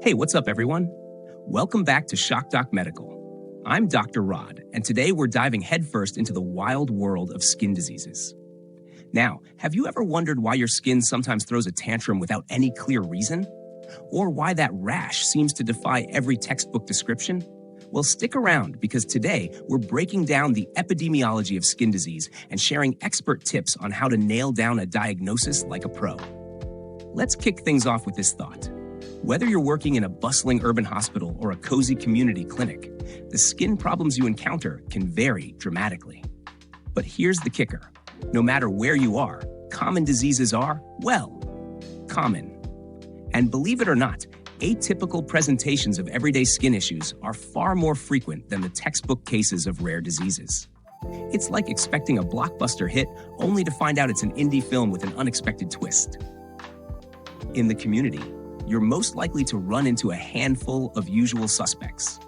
Hey, what's up, everyone? Welcome back to ShockDoc Medical. I'm Dr. Raad, and today we're diving headfirst into the wild world of skin diseases. Now, have you ever wondered why your skin sometimes throws a tantrum without any clear reason? Or why that rash seems to defy every textbook description? Well, stick around, because today we're breaking down the epidemiology of skin disease and sharing expert tips on how to nail down a diagnosis like a pro. Let's kick things off with this thought. Whether you're working in a bustling urban hospital or a cozy community clinic, the skin problems you encounter can vary dramatically. But here's the kicker. No matter where you are, common diseases are, well, common. And believe it or not, atypical presentations of everyday skin issues are far more frequent than the textbook cases of rare diseases. It's like expecting a blockbuster hit only to find out it's an indie film with an unexpected twist. In the community, you're most likely to run into a handful of usual suspects.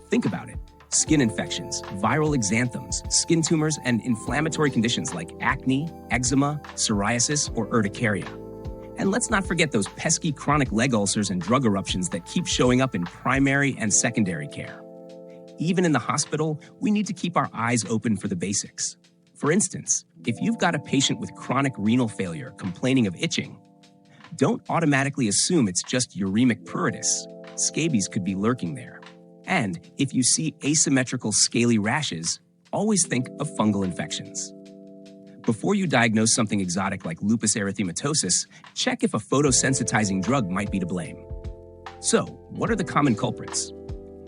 Think about it. Skin infections, viral exanthems, skin tumors, and inflammatory conditions like acne, eczema, psoriasis, or urticaria. And let's not forget those pesky chronic leg ulcers and drug eruptions that keep showing up in primary and secondary care. Even in the hospital, we need to keep our eyes open for the basics. For instance, if you've got a patient with chronic renal failure complaining of itching, don't automatically assume it's just uremic pruritus. Scabies could be lurking there. And if you see asymmetrical scaly rashes, always think of fungal infections. Before you diagnose something exotic like lupus erythematosus, check if a photosensitizing drug might be to blame. So, what are the common culprits?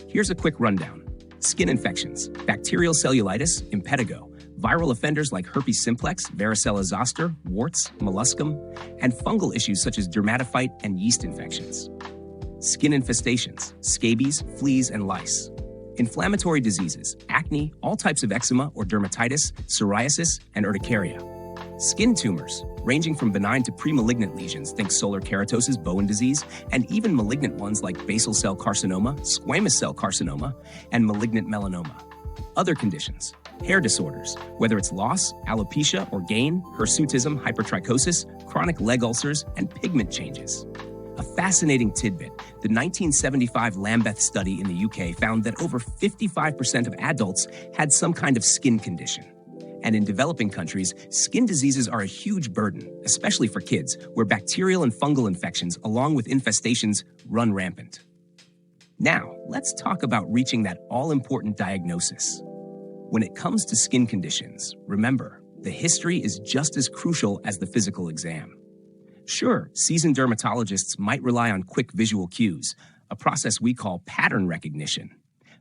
Here's a quick rundown. Skin infections, bacterial cellulitis, impetigo, viral offenders like herpes simplex, varicella zoster, warts, molluscum, and fungal issues such as dermatophyte and yeast infections. Skin infestations, scabies, fleas, and lice. Inflammatory diseases, acne, all types of eczema or dermatitis, psoriasis, and urticaria. Skin tumors, ranging from benign to pre-malignant lesions, think solar keratosis, Bowen disease, and even malignant ones like basal cell carcinoma, squamous cell carcinoma, and malignant melanoma. Other conditions, hair disorders, whether it's loss, alopecia or gain, hirsutism, hypertrichosis, chronic leg ulcers, and pigment changes. A fascinating tidbit, the 1975 Lambeth study in the UK found that over 55% of adults had some kind of skin condition. And in developing countries, skin diseases are a huge burden, especially for kids, where bacterial and fungal infections, along with infestations, run rampant. Now, let's talk about reaching that all-important diagnosis. When it comes to skin conditions, remember, the history is just as crucial as the physical exam. Sure, seasoned dermatologists might rely on quick visual cues, a process we call pattern recognition.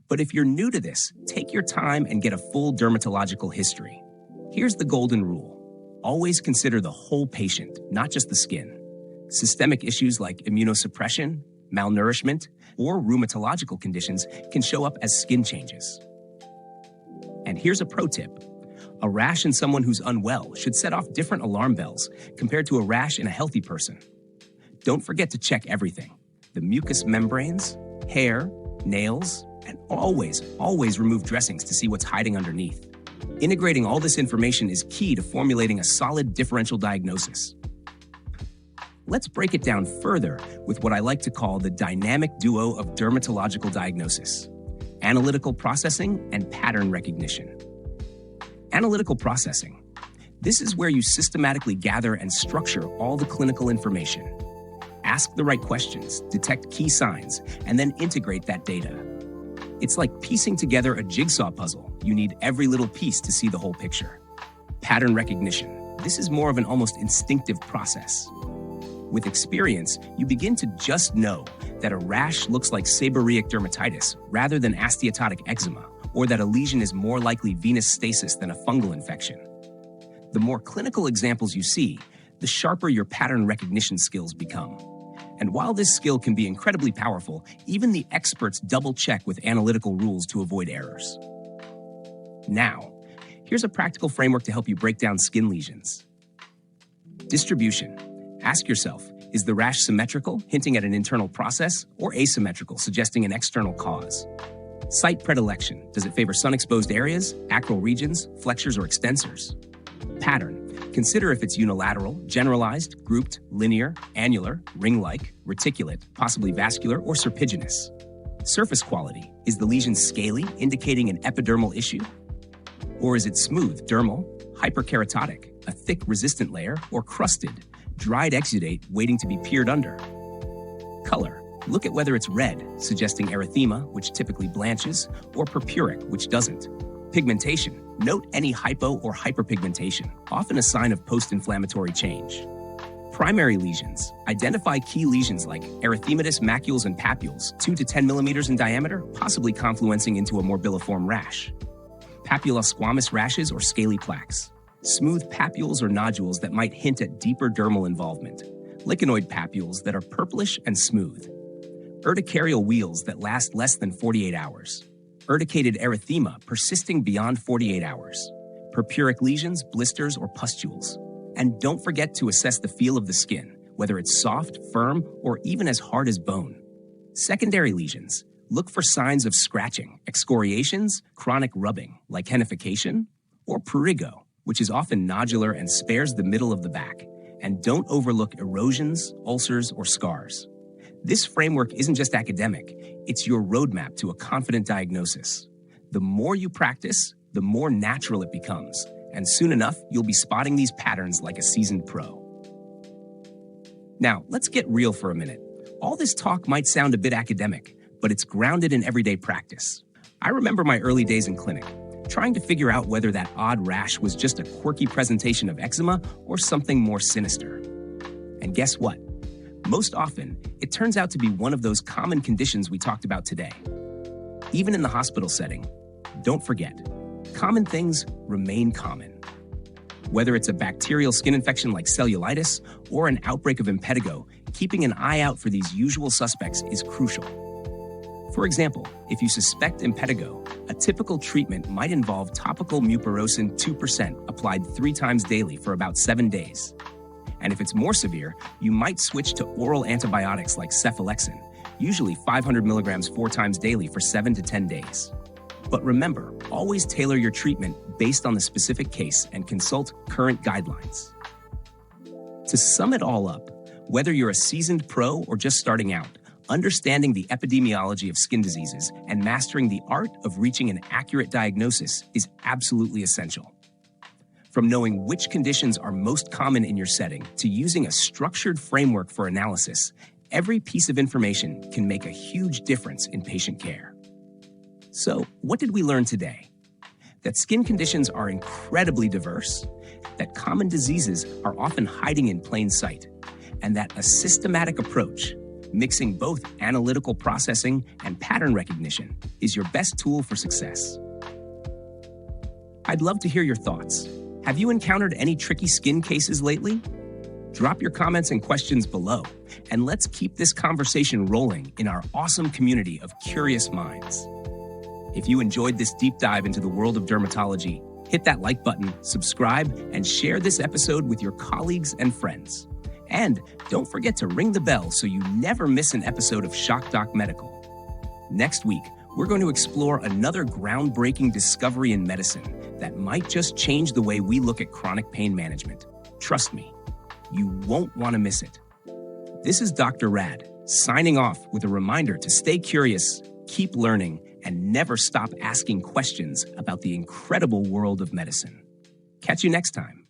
But if you're new to this, take your time and get a full dermatological history. Here's the golden rule. Always consider the whole patient, not just the skin. Systemic issues like immunosuppression, malnourishment, or rheumatological conditions can show up as skin changes. And here's a pro tip. A rash in someone who's unwell should set off different alarm bells compared to a rash in a healthy person. Don't forget to check everything: the mucous membranes, hair, nails, and always remove dressings to see what's hiding underneath. Integrating all this information is key to formulating a solid differential diagnosis. Let's break it down further with what I like to call the dynamic duo of dermatological diagnosis: analytical processing and pattern recognition. Analytical processing. This is where you systematically gather and structure all the clinical information. Ask the right questions, detect key signs, and then integrate that data. It's like piecing together a jigsaw puzzle. You need every little piece to see the whole picture. Pattern recognition. This is more of an almost instinctive process. With experience, you begin to just know that a rash looks like seborrheic dermatitis rather than astiotic eczema, or that a lesion is more likely venous stasis than a fungal infection. The more clinical examples you see, the sharper your pattern recognition skills become. And while this skill can be incredibly powerful, even the experts double-check with analytical rules to avoid errors. Now, here's a practical framework to help you break down skin lesions. Distribution. Ask yourself, is the rash symmetrical, hinting at an internal process, or asymmetrical, suggesting an external cause? Site predilection. Does it favor sun-exposed areas, acral regions, flexures, or extensors? Pattern. Consider if it's unilateral, generalized, grouped, linear, annular, ring-like, reticulate, possibly vascular, or serpiginous. Surface quality. Is the lesion scaly, indicating an epidermal issue? Or is it smooth, dermal, hyperkeratotic, a thick resistant layer, or crusted, dried exudate waiting to be peered under? Color. Look at whether it's red, suggesting erythema, which typically blanches, or purpuric, which doesn't. Pigmentation. Note any hypo or hyperpigmentation, often a sign of post-inflammatory change. Primary lesions. Identify key lesions like erythematous macules and papules, 2 to 10 millimeters in diameter, possibly confluencing into a morbilliform rash. Papulosquamous rashes or scaly plaques. Smooth papules or nodules that might hint at deeper dermal involvement. Lichenoid papules that are purplish and smooth. Urticarial wheals that last less than 48 hours. Urticated erythema persisting beyond 48 hours. Purpuric lesions, blisters, or pustules. And don't forget to assess the feel of the skin, whether it's soft, firm, or even as hard as bone. Secondary lesions. Look for signs of scratching, excoriations, chronic rubbing, lichenification, or prurigo, which is often nodular and spares the middle of the back. And don't overlook erosions, ulcers, or scars. This framework isn't just academic, it's your roadmap to a confident diagnosis. The more you practice, the more natural it becomes, and soon enough, you'll be spotting these patterns like a seasoned pro. Now, let's get real for a minute. All this talk might sound a bit academic, but it's grounded in everyday practice. I remember my early days in clinic, trying to figure out whether that odd rash was just a quirky presentation of eczema or something more sinister. And guess what? Most often, it turns out to be one of those common conditions we talked about today. Even in the hospital setting, don't forget, common things remain common. Whether it's a bacterial skin infection like cellulitis or an outbreak of impetigo, keeping an eye out for these usual suspects is crucial. For example, if you suspect impetigo, a typical treatment might involve topical mupirocin 2% applied 3 times daily for about 7 days. And if it's more severe, you might switch to oral antibiotics like cephalexin, usually 500 milligrams 4 times daily for 7 to 10 days. But remember, always tailor your treatment based on the specific case and consult current guidelines. To sum it all up, whether you're a seasoned pro or just starting out, understanding the epidemiology of skin diseases and mastering the art of reaching an accurate diagnosis is absolutely essential. From knowing which conditions are most common in your setting to using a structured framework for analysis, every piece of information can make a huge difference in patient care. So, what did we learn today? That skin conditions are incredibly diverse, that common diseases are often hiding in plain sight, and that a systematic approach, mixing both analytical processing and pattern recognition, is your best tool for success. I'd love to hear your thoughts. Have you encountered any tricky skin cases lately? Drop your comments and questions below, and let's keep this conversation rolling in our awesome community of curious minds. If you enjoyed this deep dive into the world of dermatology, hit that like button, subscribe, and share this episode with your colleagues and friends. And don't forget to ring the bell so you never miss an episode of ShockDoc Medical. Next week, we're going to explore another groundbreaking discovery in medicine that might just change the way we look at chronic pain management. Trust me, you won't want to miss it. This is Dr. Raad, signing off with a reminder to stay curious, keep learning, and never stop asking questions about the incredible world of medicine. Catch you next time.